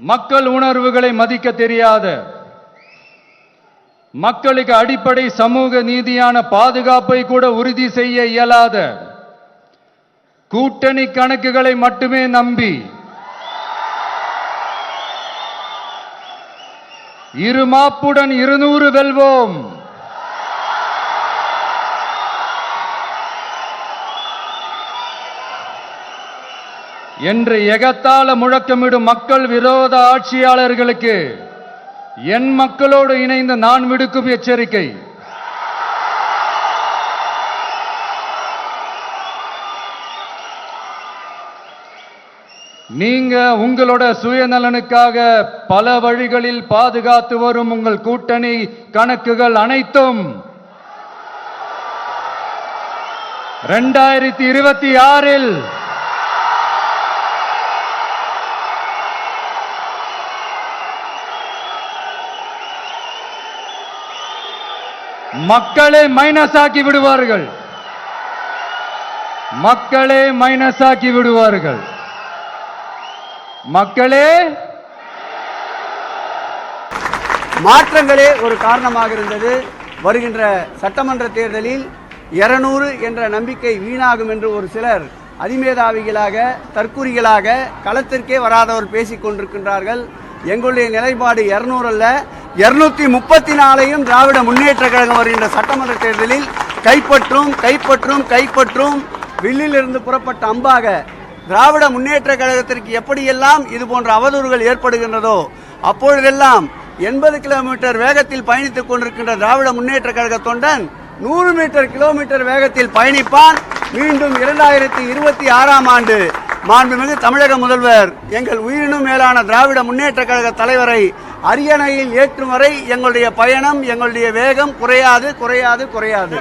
மக்கள் உணர்வுகளை மதிக்க தெரியாத, மக்களுக்கு அடிப்படை சமூக நீதியான பாதுகாப்பை கூட உறுதி செய்ய இயலாத, கூட்டணி கணக்குகளை மட்டுமே நம்பி இருமாப்புடன் 200 வெல்வோம், என்று எகத்தால முழக்கமிடும் மக்கள் விரோத ஆட்சியாளர்களுக்கு என் மக்களோடு இணைந்து நான் விடுக்கும் எச்சரிக்கை, நீங்க உங்களோட சுயநலனுக்காக பல வழிகளில் பாதுகாத்து வரும் உங்கள் கூட்டணி கணக்குகள் அனைத்தும் 2026 மக்களே மைனஸ் ஆக்கி விடுவார்கள், மக்களே மைனஸ் ஆக்கி விடுவார்கள். மக்களே, மாற்றங்களே ஒரு காரணமாக இருந்தது. வருகின்ற சட்டமன்ற தேர்தலில் 200 என்ற நம்பிக்கை வீணாகும் என்று ஒரு சிலர் அதிமேதாவிகளாக தற்குறிகளாக களத்திற்கே வராதவர் பேசிக் கொண்டிருக்கின்றார்கள். எங்களுடைய நிலைப்பாடு 200 அல்ல, 234ஐயும் திராவிட முன்னேற்ற கழகம் வருகின்ற சட்டமன்ற தேர்தலில் கைப்பற்றும் கைப்பற்றும் கைப்பற்றும். வில்லிலிருந்து புறப்பட்ட அம்பாக திராவிட முன்னேற்ற கழகத்திற்கு எப்படியெல்லாம் இது போன்ற அவதூறுகள் ஏற்படுகின்றதோ அப்பொழுதெல்லாம் 80 கிலோமீட்டர் வேகத்தில் பயணித்துக் கொண்டிருக்கின்ற திராவிட முன்னேற்ற கழக தொண்டன் 100 கிலோமீட்டர் வேகத்தில் பயணிப்பான். மீண்டும் 2026ஆம் ஆண்டு மாண்புமிகு தமிழக முதல்வர் எங்கள் உயிரினும் மேலான திராவிட முன்னேற்ற கழக தலைவரை அரியணையில் ஏற்றும் வரை எங்களுடைய பயணம், எங்களுடைய வேகம் குறையாது குறையாது குறையாது.